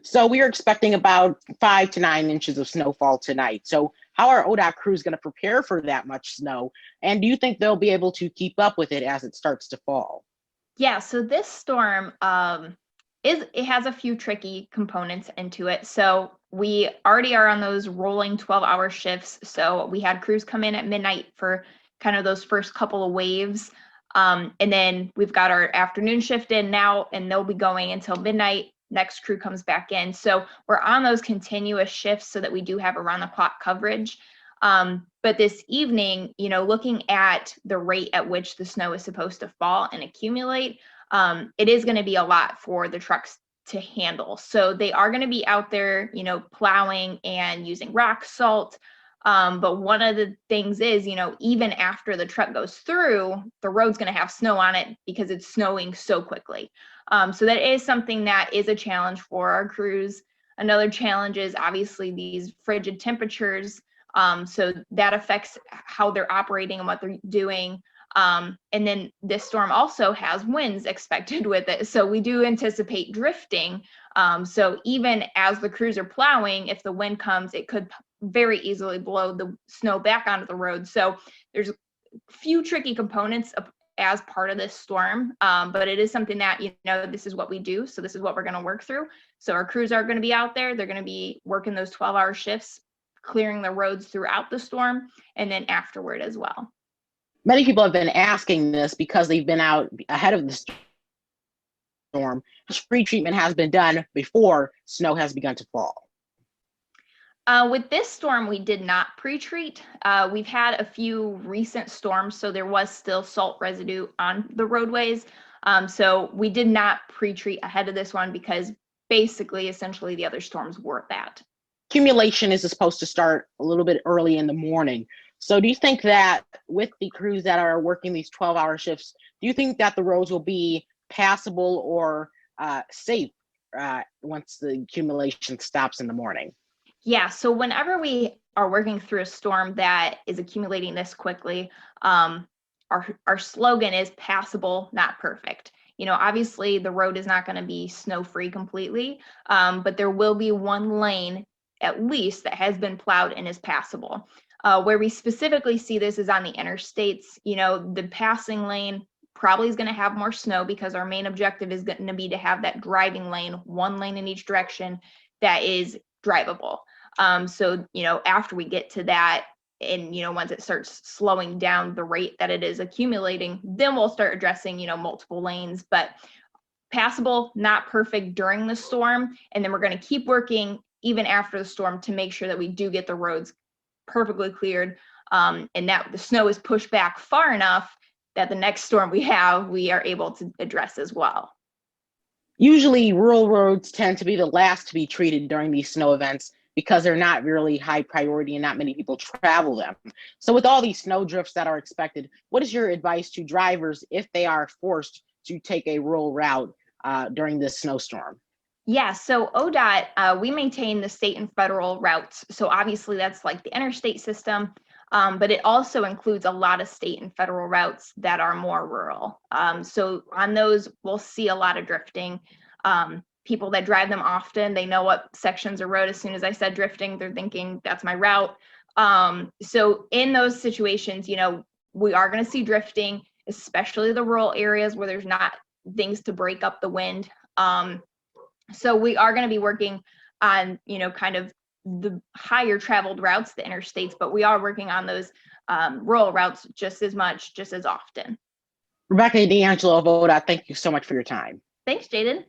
So we are expecting about 5 to 9 inches of snowfall tonight. So how are ODOT crews going to prepare for that much snow? And do you think they'll be able to keep up with it as it starts to fall? Yeah, so this storm it has a few tricky components into it. So we already are on those rolling 12-hour shifts. So we had crews come in at midnight for kind of those first couple of waves. And then we've got our afternoon shift in now, and they'll be going until midnight. Next crew comes back in. So we're on those continuous shifts so that we do have around the clock coverage. But this evening, looking at the rate at which the snow is supposed to fall and accumulate, it is going to be a lot for the trucks to handle. So they are going to be out there, plowing and using rock salt. But one of the things is, even after the truck goes through, the road's going to have snow on it because it's snowing so quickly. So that is something that is a challenge for our crews. Another challenge is obviously these frigid temperatures. So that affects how they're operating and what they're doing. And then this storm also has winds expected with it. So we do anticipate drifting. So even as the crews are plowing, if the wind comes, it could very easily blow the snow back onto the road. So there's a few tricky components as part of this storm, but it is something that, this is what we do. So this is what we're going to work through. So our crews are going to be out there. They're going to be working those 12-hour shifts, clearing the roads throughout the storm, and then afterward as well. Many people have been asking this because they've been out ahead of the storm. Pre-treatment has been done before snow has begun to fall. With this storm, we did not pre-treat. We've had a few recent storms, so there was still salt residue on the roadways. So we did not pre-treat ahead of this one because essentially the other storms were that. Accumulation is supposed to start a little bit early in the morning. So do you think that with the crews that are working these 12-hour shifts, do you think that the roads will be passable or safe once the accumulation stops in the morning? Yeah, so whenever we are working through a storm that is accumulating this quickly, our slogan is passable, not perfect. Obviously the road is not going to be snow-free completely, but there will be one lane at least that has been plowed and is passable. Where we specifically see this is on the interstates. The passing lane probably is going to have more snow because our main objective is going to be to have that driving lane, one lane in each direction, that is drivable. So, after we get to that, and, once it starts slowing down the rate that it is accumulating, then we'll start addressing, multiple lanes. But passable, not perfect during the storm. And then we're going to keep working even after the storm to make sure that we do get the roads perfectly cleared, and that the snow is pushed back far enough that the next storm we are able to address as well. Usually rural roads tend to be the last to be treated during these snow events because they're not really high priority and not many people travel them. So with all these snow drifts that are expected, what is your advice to drivers if they are forced to take a rural route during this snowstorm? Yeah, so ODOT, we maintain the state and federal routes. So obviously that's like the interstate system, but it also includes a lot of state and federal routes that are more rural. So on those, we'll see a lot of drifting. People that drive them often, they know what sections of road. As soon as I said drifting, they're thinking that's my route. So in those situations, we are going to see drifting, especially the rural areas where there's not things to break up the wind. So we are going to be working on, kind of the higher traveled routes, the interstates, but we are working on those rural routes just as much, just as often. Rebecca and Dangelo of ODOT, thank you so much for your time. Thanks, Jaden.